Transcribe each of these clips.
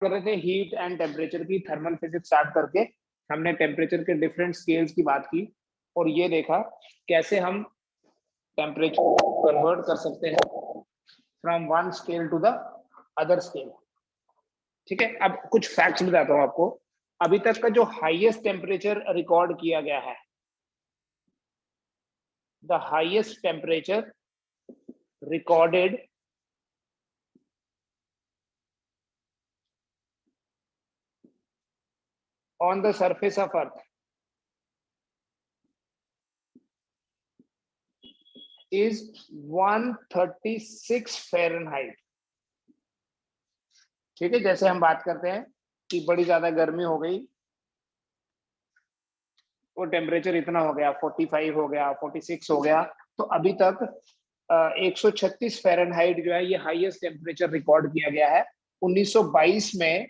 कर रहे थे हीट एंड टेम्परेचर की, थर्मल फिजिक्स स्टार्ट करके हमने टेम्परेचर के डिफरेंट स्केल्स की बात की और ये देखा कैसे हम टेम्परेचर कन्वर्ट कर सकते हैं from one scale to the other scale. ठीक है, अब कुछ फैक्ट्स बताता हूं आपको। अभी तक का जो हाईएस्ट टेम्परेचर रिकॉर्ड किया गया है, the highest temperature recorded on the surface of earth is 136 Fahrenheit। ठीक है, जैसे हम बात करते हैं कि बड़ी ज्यादा गर्मी हो गई, वो टेम्परेचर इतना हो गया, 45 हो गया, 46 हो गया, तो अभी तक 136 फ़ारेनहाइट जो है ये हाईएस्ट टेम्परेचर रिकॉर्ड किया गया है। 1922 में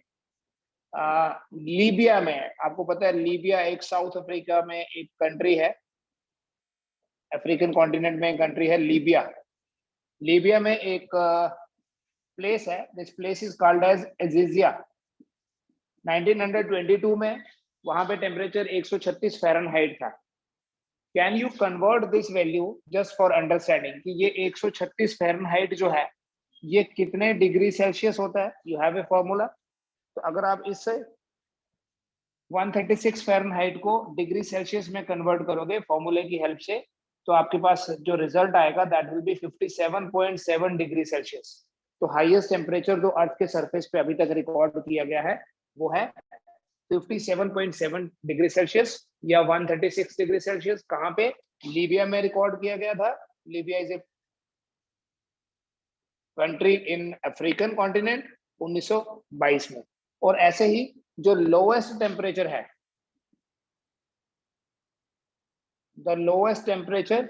लीबिया में, आपको पता है लीबिया एक साउथ अफ्रीका में एक कंट्री है, अफ्रीकन कॉन्टिनेंट में एक कंट्री है लीबिया। लीबिया में एक प्लेस है, this place is called as Aziziya. 1922 में वहां पे टेम्परेचर 136 फ़ारेनहाइट था। Can you convert this value just for understanding कि ये 136 फ़ारेनहाइट जो है ये कितने डिग्री सेल्सियस होता है? You have a formula. तो अगर आप इससे 136 फ़ारेनहाइट को डिग्री सेल्सियस में कन्वर्ट करोगे फॉर्मूले की हेल्प से, तो आपके पास जो रिजल्ट आएगा that will be 57.7 degree Celsius. तो हाईएस्ट टेम्परेचर जो अर्थ के सरफेस पे अभी तक रिकॉर्ड किया गया है वो है 57.7 डिग्री सेल्सियस या 136 डिग्री सेल्सियस। कहाँ पे? लीबिया में रिकॉर्ड किया गया था। Libya is a country in African continent 1922 में। और ऐसे ही जो लोएस्ट टेम्परेचर है, the lowest temperature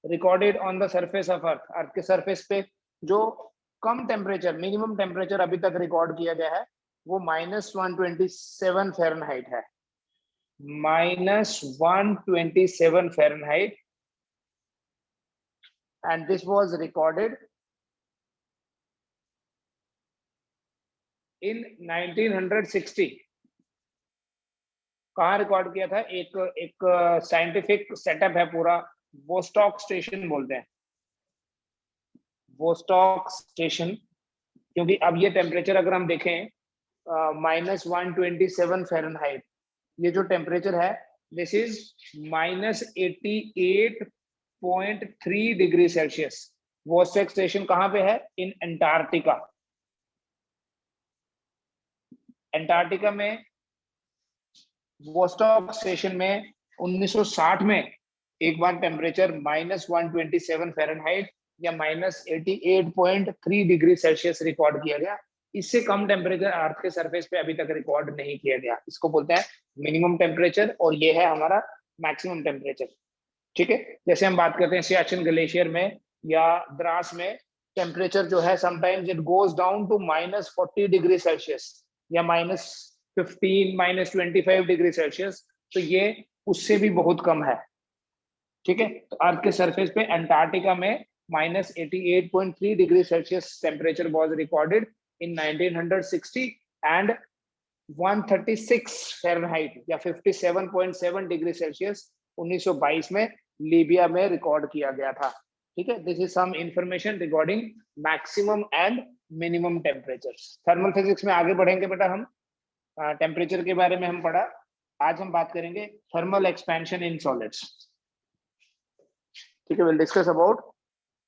recorded on the surface of earth, earth के सरफेस पे जो कम टेम्परेचर, मिनिमम टेम्परेचर अभी तक रिकॉर्ड किया गया है वो -127 फ़ारेनहाइट है, -127 Fahrenheit. And this was recorded in 1960। कहाँ रिकॉर्ड किया था? एक साइंटिफिक सेटअप है पूरा, वोस्टॉक स्टेशन बोलते हैं, वोस्टॉक स्टेशन। क्योंकि अब ये टेम्परेचर अगर हम देखें -127 फ़ारेनहाइट, ये जो टेम्परेचर है this is -88.3 degree Celsius. Vostok station कहाँ पे है? इन अंटार्कटिका। अंटार्कटिका में वोस्टॉक स्टेशन में 1960 में एक बार टेम्परेचर -127 फ़ारेनहाइट या -88.3 डिग्री सेल्सियस रिकॉर्ड किया गया। इससे कम टेम्परेचर अर्थ के सरफेस पे अभी तक रिकॉर्ड नहीं किया गया। इसको बोलते हैं मिनिमम टेम्परेचर और ये है हमारा मैक्सिमम टेम्परेचर। ठीक है, जैसे हम बात करते हैं सियाचिन ग्लेशियर में या द्रास में टेम्परेचर जो है sometimes it goes down to -40 degree Celsius या -15 -25 डिग्री सेल्सियस। तो ये उससे भी बहुत कम है। ठीक है, तो अर्थ के सरफेस पे अंटार्कटिका में -88.3 degree Celsius temperature was recorded in 1960 and 136 Fahrenheit या 57.7 डिग्री सेल्सियस 1922 में लीबिया में रिकॉर्ड किया गया था। ठीक है, this is some information regarding maximum and minimum temperatures. Thermal physics में आगे बढ़ेंगे बेटा हम, टेम्परेचर के बारे में हम पढ़ा। आज हम बात करेंगे थर्मल एक्सपेंशन इन सॉलिड्स। ठीक है, will discuss about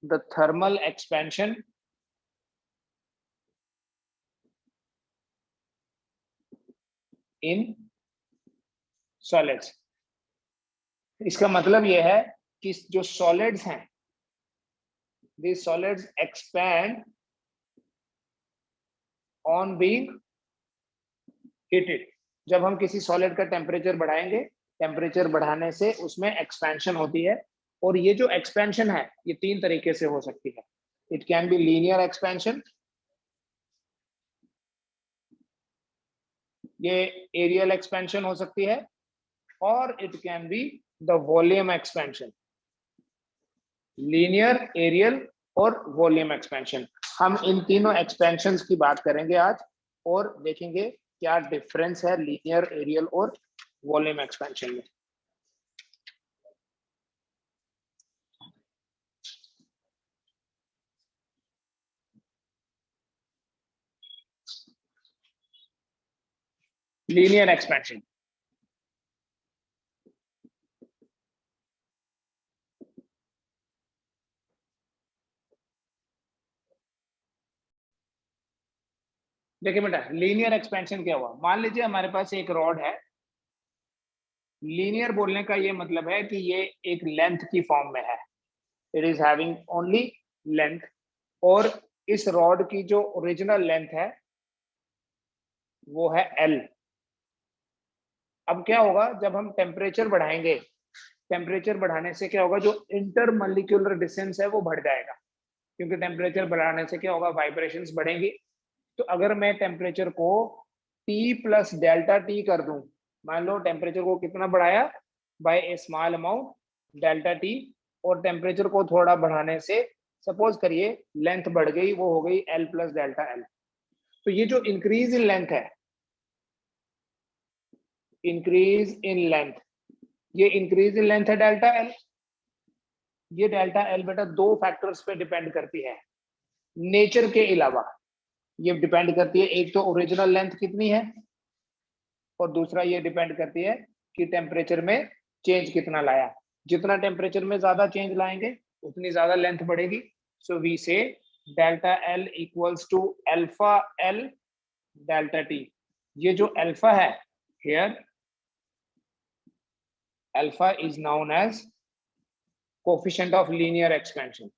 the thermal expansion in solids. इसका मतलब यह है कि जो सॉलिड्स हैं, these solids expand on being heated। जब हम किसी सॉलिड का टेम्परेचर बढ़ाएंगे, टेम्परेचर बढ़ाने से उसमें एक्सपेंशन होती है। और ये जो एक्सपेंशन है ये तीन तरीके से हो सकती है। It can be linear expansion, ये एरियल एक्सपेंशन हो सकती है, और it can be the volume expansion. Linear, areal और वॉल्यूम एक्सपेंशन, हम इन तीनों एक्सपेंशंस की बात करेंगे आज। और देखेंगे क्या डिफरेंस है लीनियर, एरियल और वॉल्यूम एक्सपेंशन में। लीनियर एक्सपेंशन, देखिए बेटा लीनियर एक्सपेंशन क्या हुआ, मान लीजिए हमारे पास एक रॉड है। लीनियर बोलने का ये मतलब है कि ये एक लेंथ की फॉर्म में है, it is having only length, और इस रॉड की जो ओरिजिनल लेंथ है वो है L। अब क्या होगा जब हम टेम्परेचर बढ़ाएंगे, टेम्परेचर बढ़ाने से क्या होगा, जो इंटरमॉलिक्यूलर डिस्टेंस है वो बढ़ जाएगा, क्योंकि टेम्परेचर बढ़ाने से क्या होगा, वाइब्रेशंस बढ़ेंगी। तो अगर मैं टेम्परेचर को T प्लस डेल्टा टी कर दूं, मान लो टेम्परेचर को कितना बढ़ाया, बाय ए स्मॉल अमाउंट डेल्टा टी, और टेम्परेचर को थोड़ा बढ़ाने से सपोज करिए लेंथ बढ़ गई, वो हो गई L प्लस डेल्टा L। तो ये जो इंक्रीज इन लेंथ है, इंक्रीज इन लेंथ, ये इंक्रीज इन लेंथ है डेल्टा L। ये डेल्टा L बेटा दो फैक्टर्स पे डिपेंड करती है नेचर के अलावा। ये डिपेंड करती है, एक तो ओरिजिनल लेंथ कितनी है, और दूसरा ये डिपेंड करती है कि टेम्परेचर में चेंज कितना लाया। जितना टेम्परेचर में ज्यादा चेंज लाएंगे उतनी ज्यादा लेंथ बढ़ेगी। So we say delta L equals to alpha L delta T. ये जो अल्फा है here, alpha is known as coefficient of linear expansion.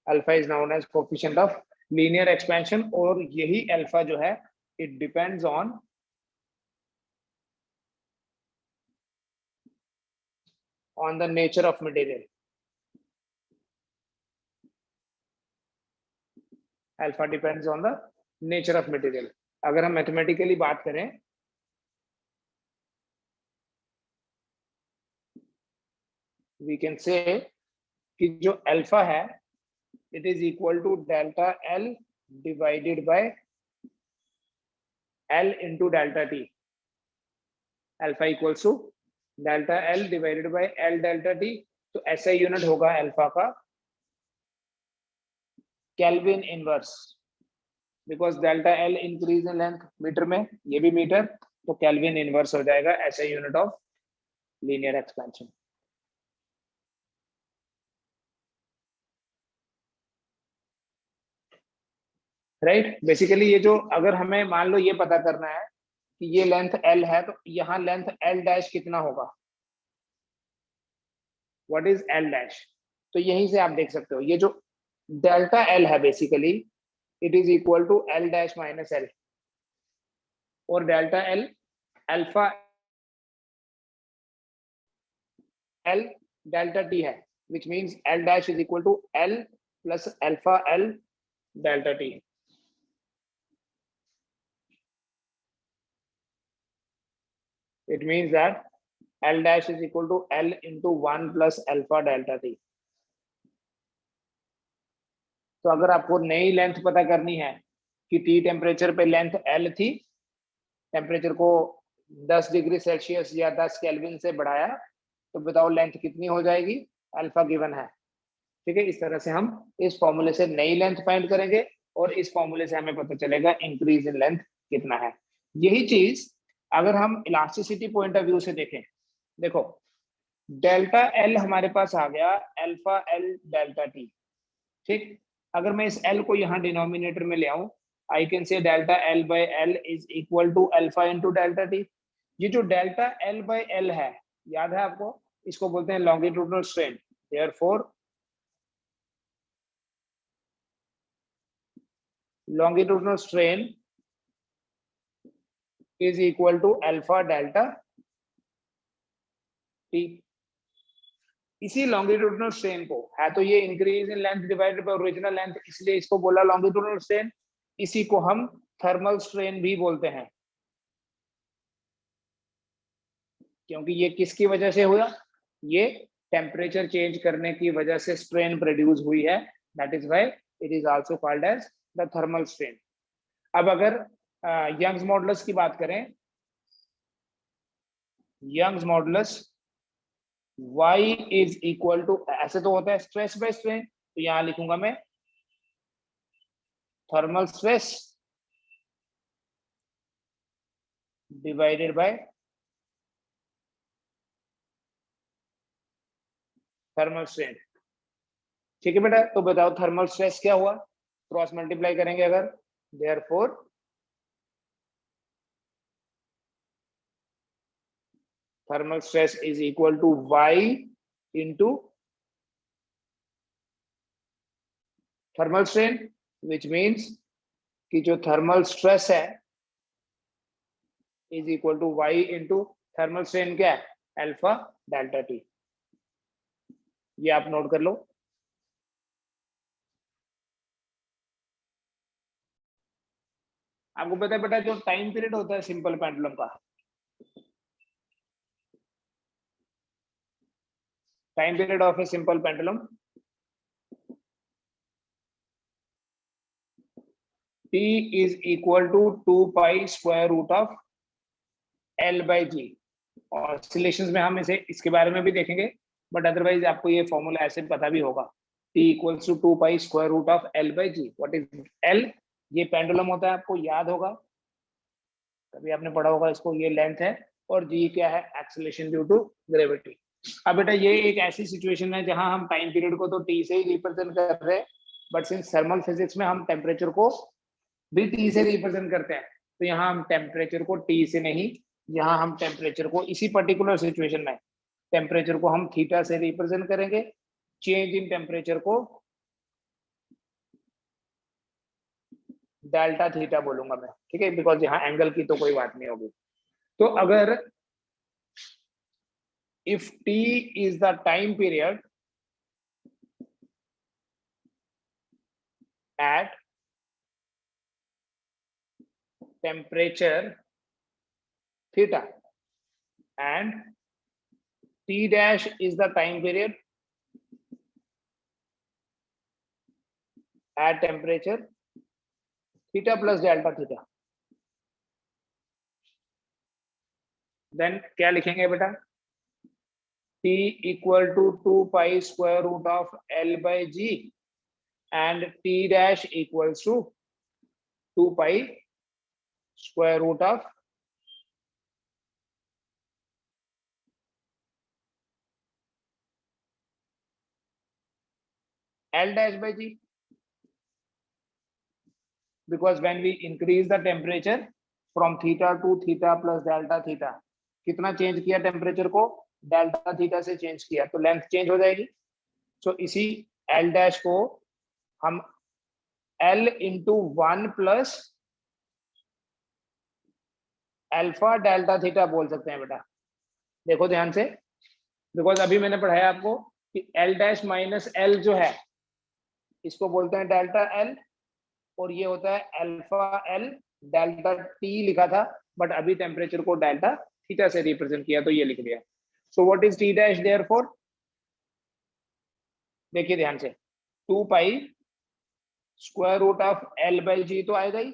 Alpha is known as coefficient of linear expansion, और यही alpha जो है it depends on the nature of material. Alpha depends on the nature of material. अगर हम mathematically बात करें, we can say कि जो अल्फा है it is equal to delta L divided by L into delta T. Alpha equals to delta L divided by L delta T. तो ऐसा unit होगा अल्फा का kelvin inverse, because delta L increase in length metre में, ये भी metre, तो kelvin inverse हो जाएगा ऐसा unit of linear expansion. Right, basically ये जो अगर हमें मान लो ये पता करना है कि ये लेंथ L है, तो यहाँ लेंथ L डैश कितना होगा, व्हाट इज L डैश। तो यहीं से आप देख सकते हो ये जो डेल्टा L है basically it is equal to L dash minus L, और delta L alpha L delta T है, which means L dash is equal to L plus alpha L delta T। It means that L dash is equal to L into 1 plus alpha delta T। तो अगर आपको नई length पता करनी है कि T temperature पे लेंथ L थी, टेम्परेचर को 10 डिग्री सेल्सियस या 10 केल्विन से बढ़ाया, तो बताओ लेंथ कितनी हो जाएगी, अल्फा गिवन है। ठीक है, इस तरह से हम इस फॉर्मूले से नई लेंथ फाइंड करेंगे, और इस फॉर्मूले से हमें पता चलेगा इंक्रीज इन लेंथ कितना है। यही चीज अगर हम इलास्टिसिटी पॉइंट ऑफ व्यू से देखें, देखो डेल्टा एल हमारे पास आ गया अल्फा एल डेल्टा टी। ठीक, अगर मैं इस एल को यहाँ डिनोमिनेटर में ले आऊं, I can say delta L by L is equal to alpha into delta T. ये जो डेल्टा एल बाय एल है, याद है आपको, इसको बोलते हैं longitudinal strain. Therefore longitudinal strain is equal to alpha delta t। इसी लॉन्गिट्यूडनल स्ट्रेन को, है तो ये increase in length divided by original length, इसलिए इसको बोला लॉन्गिट्यूडनल स्ट्रेन। इसी को हम थर्मल स्ट्रेन भी बोलते हैं, क्योंकि ये किसकी वजह से हुआ, ये टेम्परेचर चेंज करने की वजह से स्ट्रेन प्रोड्यूस हुई है, that is why it is also called as the thermal strain. अब अगर यंग्स मॉडुलस की बात करें, Young's modulus y is equal to, ऐसे तो होता है स्ट्रेस बाय स्ट्रेन, तो यहां लिखूंगा मैं thermal stress divided by thermal strain. ठीक है बेटा, तो बताओ थर्मल स्ट्रेस क्या हुआ, क्रॉस मल्टीप्लाई करेंगे अगर, therefore thermal stress is equal to y into thermal strain, which means कि जो thermal stress है is equal to y into thermal strain क्या है, अल्फा डेल्टा टी। ये आप नोट कर लो। आपको पता है बेटा जो टाइम पीरियड होता है सिंपल पेंडुलम का, time period of a simple pendulum t is equal to 2 pi square root of L by G। Oscillations में हम इसे इसके बारे में भी देखेंगे, बट अदरवाइज आपको ये फॉर्मूला ऐसे पता भी होगा, t equals to 2 pi square root of L by G। What is L? ये पेंडुलम होता है, आपको याद होगा, कभी आपने पढ़ा होगा इसको, ये लेंथ है, और G क्या है, एक्सेलरेशन ड्यू टू ग्रेविटी। अब बेटा ये एक ऐसी सिचुएशन है जहां हम टाइम पीरियड को तो t से ही रिप्रेजेंट कर रहे हैं, बट सिंस थर्मल फिजिक्स में हम टेम्परेचर को भी t से रिप्रेजेंट करते हैं, तो यहाँ हम टेम्परेचर को t से नहीं, यहाँ हम टेम्परेचर को इसी पर्टिकुलर सिचुएशन में टेम्परेचर को हम थीटा से रिप्रेजेंट करेंगे, चेंज इन टेम्परेचर को डेल्टा थीटा बोलूंगा मैं, ठीक है, बिकॉज यहाँ एंगल की तो कोई बात नहीं होगी। तो अगर if t is the time period at temperature theta and t dash is the time period at temperature theta plus delta theta, then क्या लिखेंगे बेटा, t equal to 2 pi square root of L by G and t dash equals to 2 pi square root of L dash by G, because when we increase the temperature from theta to theta plus delta theta, कितना change किया temperature को, delta theta से change किया, तो length change हो जाएगी। सो इसी L dash को हम L into 1 plus alpha delta theta बोल सकते हैं बेटा, देखो ध्यान से, बिकॉज अभी मैंने पढ़ाया आपको कि L डैश माइनस L जो है इसको बोलते हैं डेल्टा L, और ये होता है अल्फा L, डेल्टा T लिखा था, बट अभी टेम्परेचर को डेल्टा थीटा से रिप्रेजेंट किया, तो ये लिख दिया। So what is T dash therefore, देखिए ध्यान से, 2 pi square root of L by g तो आएगा ही,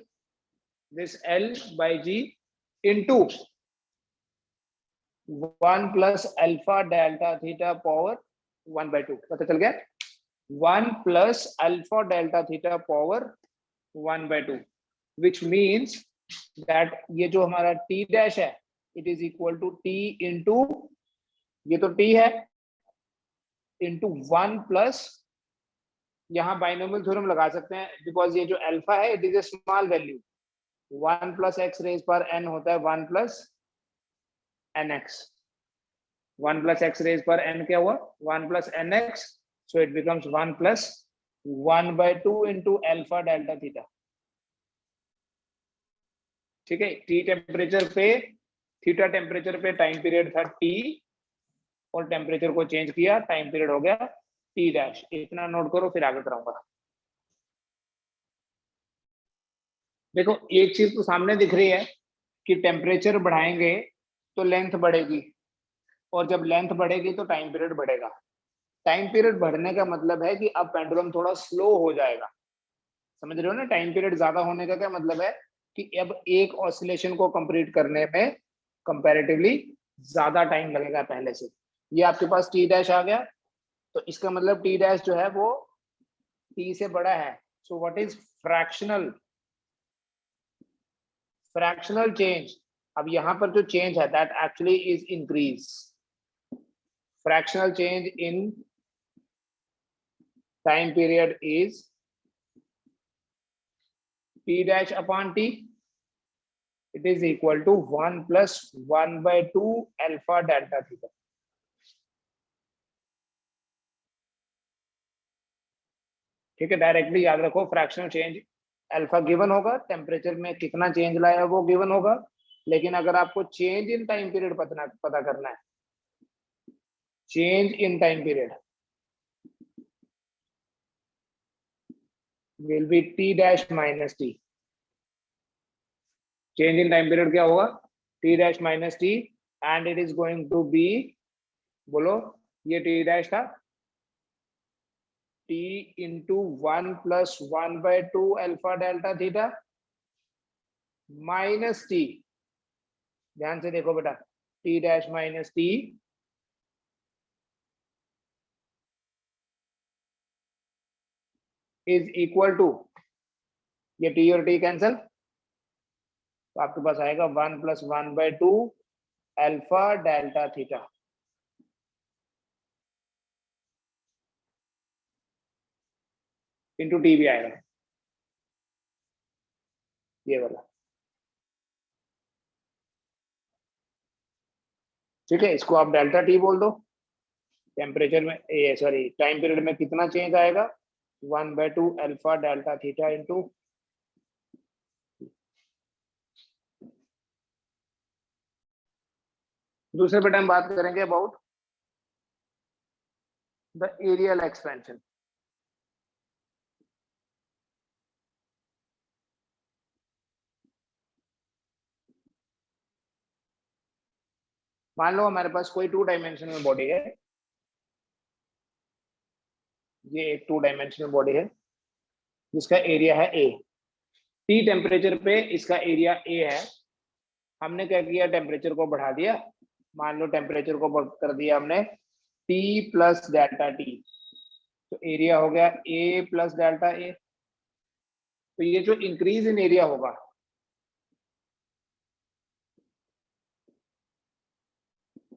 this L by g into 1 plus alpha delta theta power 1/2, पता चल गया, 1 plus alpha delta theta power 1/2, which means that ये जो हमारा T डैश है it is equal to T into, ये तो T है, इंटू 1 प्लस, यहाँ बाइनोमियल थ्योरम लगा सकते हैं, बिकॉज ये जो अल्फा है it is a small value, 1 plus x raise पर n होता है 1 plus n x, 1 plus x raise पर n क्या हुआ, 1 plus n x, so it becomes 1 plus 1/2 into alpha delta theta. ठीक है, टी टेम्परेचर पे, थीटा टेम्परेचर पे टाइम पीरियड था t, और टेम्परेचर को चेंज किया, टाइम पीरियड हो गया टी डैश, इतना नोट करो, फिर आगे कराऊंगा। देखो एक चीज तो सामने दिख रही है कि टेम्परेचर बढ़ाएंगे तो लेंथ बढ़ेगी, और जब लेंथ बढ़ेगी तो टाइम पीरियड बढ़ेगा। टाइम पीरियड बढ़ने का मतलब है कि अब पेंडुलम थोड़ा स्लो हो जाएगा। समझ रहे हो ना? टाइम पीरियड ज्यादा होने का क्या मतलब है कि अब एक ऑसिलेशन को कंप्लीट करने में कंपैरेटिवली ज्यादा टाइम लगेगा पहले से। ये आपके पास टी डैश आ गया, तो इसका मतलब टी डैश जो है वो टी से बड़ा है। सो what is fractional fractional change? अब यहां पर जो चेंज है that actually is increase. Fractional change in time period is t dash upon t. It is equal to 1 plus 1 by 2 alpha delta theta. ठीक है, डायरेक्टली याद रखो फ्रैक्शनल चेंज अल्फा गिवन होगा, टेम्परेचर में कितना चेंज लाया वो गिवन होगा, लेकिन अगर आपको चेंज इन टाइम पीरियड पता करना है, change in time period will be t dash minus t. Change in time period क्या होगा? t dash minus t and it is going to be, बोलो, ये t dash था, t into 1 plus 1 by 2 alpha delta theta minus t, ध्यान से देखो बेटा, t dash minus t is equal to, ये t और t कैंसल, तो आपके पास आएगा 1 plus 1 by 2 alpha delta theta। Into T भी आएगा, ये वाला। ठीक है, इसको आप डेल्टा टी बोल दो। टेम्परेचर में, ये सॉरी, टाइम पीरियड में कितना चेंज आएगा? 1 by 2 alpha delta theta into, दूसरे पे टाइम बात करेंगे अबाउट द एरियल एक्सपेंशन। मान लो हमारे पास कोई 2 डायमेंशनल बॉडी है, ये एक 2 डायमेंशनल बॉडी है जिसका एरिया है ए। टी टेम्परेचर पे इसका एरिया ए है। हमने क्या किया? टेम्परेचर को बढ़ा दिया, मान लो टेम्परेचर को कर दिया हमने टी प्लस डेल्टा टी, तो एरिया हो गया ए प्लस डेल्टा ए। तो ये जो इंक्रीज इन एरिया होगा,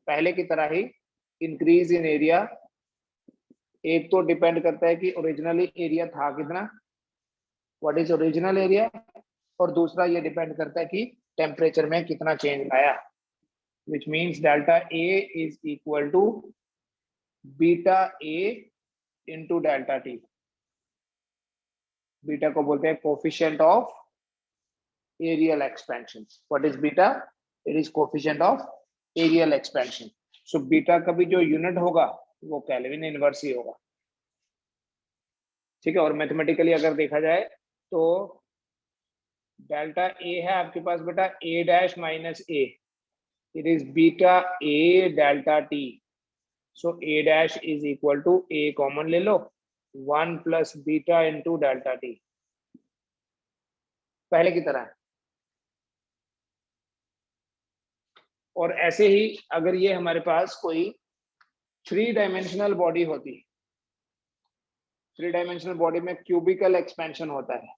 पहले की तरह ही इंक्रीज इन एरिया, एक तो डिपेंड करता है कि ओरिजिनली एरिया था कितना, व्हाट इज ओरिजिनल एरिया, और दूसरा ये डिपेंड करता है कि टेम्परेचर में कितना चेंज आया, which means delta A is equal to beta A into delta T. Beta को बोलते हैं coefficient of areal expansion. What is beta? It is coefficient of areal expansion. So beta का भी जो यूनिट होगा वो केल्विन इनवर्स ही होगा। ठीक है, और मैथमेटिकली अगर देखा जाए तो डेल्टा ए है आपके पास बेटा a dash minus a, it is beta a delta t. So a dash is equal to a common ले लो, 1 plus beta into delta t, पहले की तरह। और ऐसे ही अगर ये हमारे पास कोई 3 डायमेंशनल बॉडी होती, 3 डायमेंशनल बॉडी में क्यूबिकल एक्सपेंशन होता है।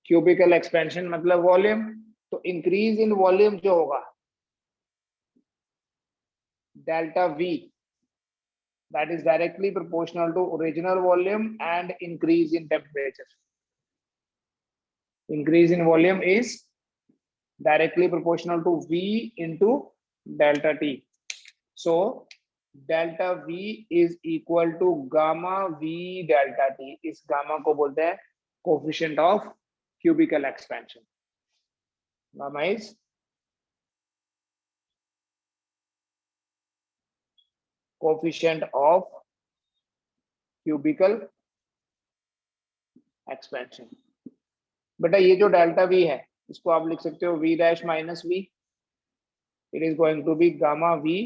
क्यूबिकल एक्सपेंशन मतलब वॉल्यूम, तो इंक्रीज इन वॉल्यूम जो होगा delta we, that is directly proportional to original volume and increase in temperature. Increase in volume is directly proportional to V into delta T. So delta V is equal to gamma V delta T. इस gamma को बोलते हैं coefficient of cubical expansion. Gamma is coefficient of cubical expansion. बेटा ये जो delta we है इसको आप लिख सकते हो v dash minus v, it is going to be gamma v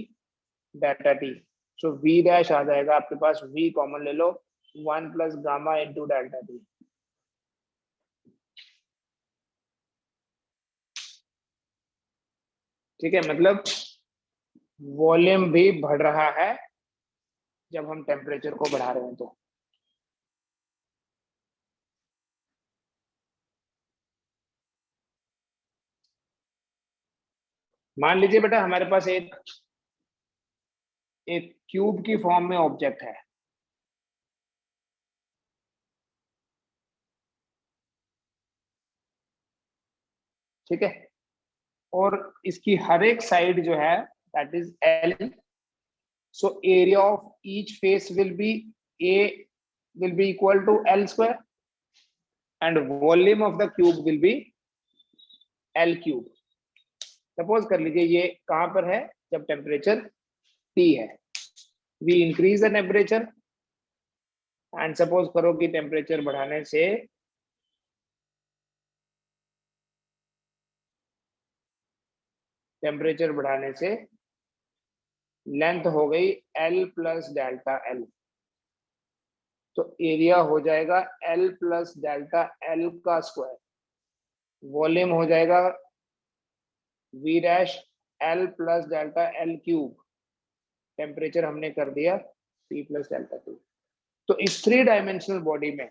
delta t। So v dash आ जाएगा आपके पास, v कॉमन ले लो, 1 plus gamma into delta t। ठीक है, मतलब वॉल्यूम भी बढ़ रहा है जब हम टेम्परेचर को बढ़ा रहे हैं तो। मान लीजिए बेटा हमारे पास एक क्यूब की फॉर्म में ऑब्जेक्ट है, ठीक है, और इसकी हर एक साइड जो है that is L, so area of each face will be A will be equal to L square and volume of the cube will be L cube. Suppose कर लीजिए ये कहां पर है, जब टेम्परेचर T है, we increase the temperature and suppose करो कि टेम्परेचर बढ़ाने से लेंथ हो गई L प्लस डेल्टा L, तो एरिया हो जाएगा L प्लस डेल्टा L का स्क्वायर, वॉल्यूम हो जाएगा V dash L plus delta L cube, temperature हमने कर दिया T प्लस डेल्टा T। तो इस 3 डायमेंशनल बॉडी में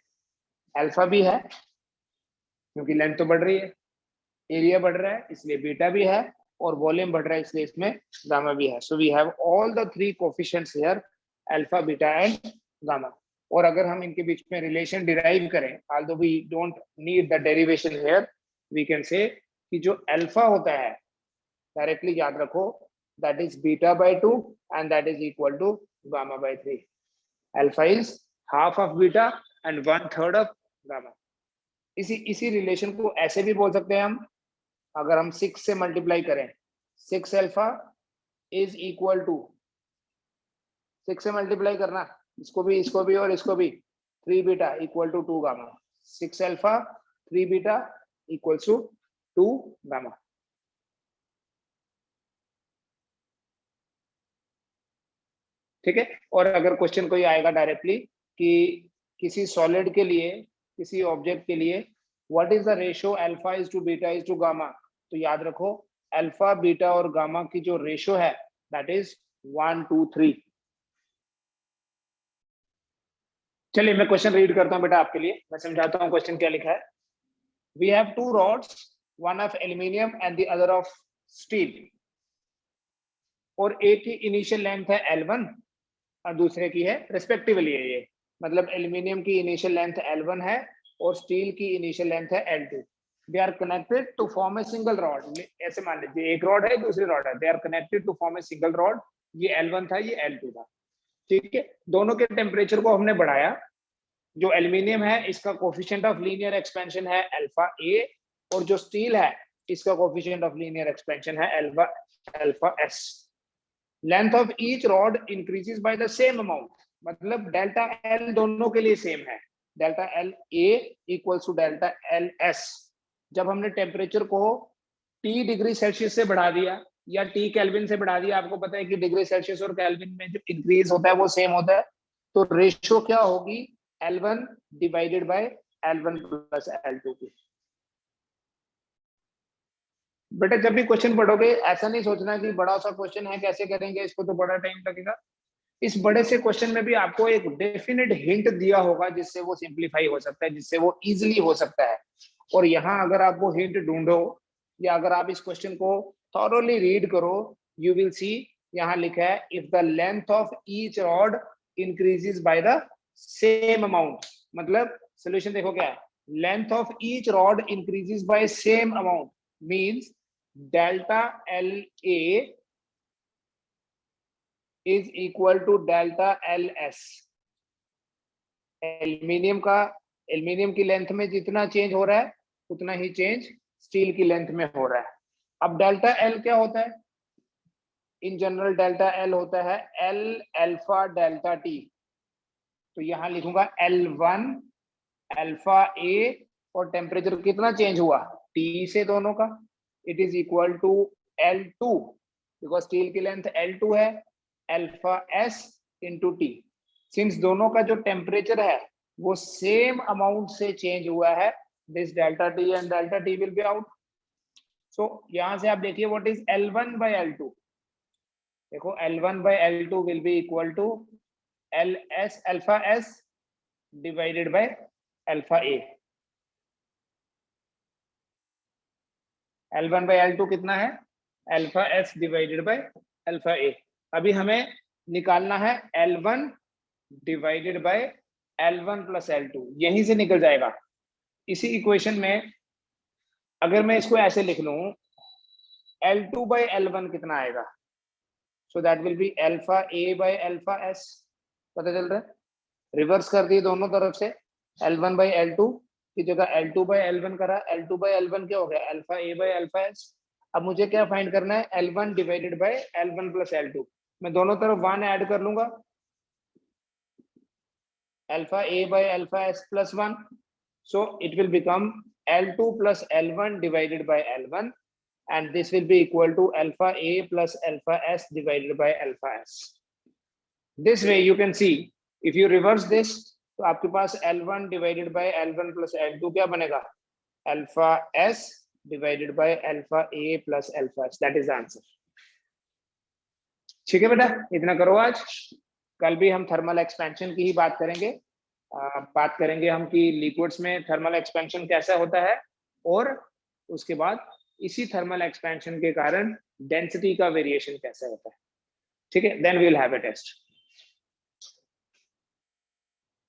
अल्फा भी है क्योंकि लेंथ तो बढ़ रही है, एरिया बढ़ रहा है इसलिए बीटा भी है, और वॉल्यूम बढ़ रहा है इसलिए इसमें गामा भी है। So we have all the 3 coefficients here, alpha beta and gamma. और अगर हम इनके बीच में रिलेशन डिराइव करें, although we don't need the derivation here, we can say कि जो अल्फा होता है डायरेक्टली याद रखो, that is beta by 2 and that is equal to gamma by 3. Alpha is half of beta and 1/3 of gamma. इसी relation को ऐसे भी बोल सकते हैं हम, अगर हम 6 से मल्टीप्लाई करें, 6 अल्फा इज इक्वल टू, 6 से मल्टीप्लाई करना इसको भी और इसको भी, 3 beta equal to 2 gamma, 6 alpha 3 beta equal to 2 gamma. ठीक है, और अगर क्वेश्चन कोई आएगा डायरेक्टली कि किसी सॉलिड के लिए, किसी ऑब्जेक्ट के लिए what is the ratio alpha is to beta is to gamma, तो याद रखो अल्फा बीटा और गामा की जो रेशियो है दैट इज 1 2 3। चलिए मैं क्वेश्चन रीड करता हूं बेटा आपके लिए, मैं समझाता हूं क्वेश्चन क्या लिखा है। We have 2 rods, one of aluminium and the other of steel, और एक की इनिशियल लेंथ है L1 और दूसरे की है रेस्पेक्टिवली है, ये मतलब एल्यूमिनियम की इनिशियल लेंथ L1 है और स्टील की इनिशियल लेंथ है L2। They are connected to form a single rod. ऐसे मान लीजिए एक रॉड है दूसरी रॉड है, they are connected to form a single rod, ये L1 था ये L2 था। ठीक है, दोनों के टेम्परेचर को हमने बढ़ाया। जो एल्यूमिनियम है इसका कोफिशिएंट ऑफ लीनियर एक्सपेंशन है अल्फा ए, और जो स्टील है इसका कोफिशिएंट ऑफ लीनियर एक्सपेंशन है alpha S. Length of each rod increases by the same amount, मतलब डेल्टा एल दोनों के लिए सेम है, delta L A equals to delta L S. जब हमने टेम्परेचर को टी डिग्री सेल्सियस से बढ़ा दिया या टी केल्विन से बढ़ा दिया, आपको पता है कि डिग्री सेल्सियस और केल्विन में जो इंक्रीज होता है वो सेम होता है, तो रेशियो क्या होगी L1 divided by L1 plus L2 की। बेटा जब भी क्वेश्चन पढ़ोगे ऐसा नहीं सोचना कि बड़ा सा क्वेश्चन है कैसे करेंगे इसको, तो बड़ा टाइम लगेगा। इस बड़े से क्वेश्चन में भी आपको एक डेफिनेट हिंट दिया होगा जिससे वो सिंप्लीफाई हो सकता है, जिससे वो इजीली हो सकता है। और यहाँ अगर आप वो हिंट ढूंढो या अगर आप इस क्वेश्चन को थॉरोली रीड करो, यू विल सी यहाँ लिखा है if the length of each rod increases by the same amount, मतलब सोल्यूशन देखो क्या है, length of each rod increases by same amount means delta L A is equal to delta L S. Aluminium की length में जितना change हो रहा है उतना ही चेंज स्टील की लेंथ में हो रहा है। अब डेल्टा एल क्या होता है, इन जनरल डेल्टा एल होता है एल अल्फा डेल्टा टी, तो यहां लिखूंगा L1 अल्फा ए, और टेम्परेचर कितना चेंज हुआ टी से दोनों का, it is equal to L2 because steel की लेंथ L2 है, alpha S into T. Since दोनों का जो टेम्परेचर है वो सेम अमाउंट से चेंज हुआ है, this delta t and delta t will be out. So यहां से आप देखिए what is L1 by L2। देखो L1 by L2 will be equal to LS alpha s divided by alpha a. L1 by L2 कितना है, alpha s divided by alpha a. अभी हमें निकालना है L1 divided by L1 plus L2, यहीं से निकल जाएगा। इसी इक्वेशन में अगर मैं इसको ऐसे लिख लूं, L2 by L1 कितना आएगा, so that will be alpha A by alpha S. पता चल रहा है, रिवर्स कर दिए दोनों तरफ से, L1 by L2 की जगह L2 by L1 करा, L2 by L1 क्या हो गया, alpha A by alpha S. अब मुझे क्या फाइंड करना है, L1 divided by L1 plus L2। मैं दोनों तरफ 1 ऐड कर लूंगा, alpha A by alpha S plus 1, so it will become L2 plus L1 divided by L1 and this will be equal to alpha A plus alpha S divided by alpha S. This way you can see, if you reverse this, तो आपके पास L1 divided by L1 plus L2 क्या बनेगा, alpha S divided by alpha A plus alpha S. That is the answer. ठीक है बेटा, इतना करो आज। कल भी हम थर्मल एक्सपेंशन की ही बात करेंगे। बात करेंगे हम कि लिक्विड्स में थर्मल एक्सपेंशन कैसा होता है, और उसके बाद इसी थर्मल एक्सपेंशन के कारण डेंसिटी का वेरिएशन कैसा होता है। ठीक है, then we will have a test.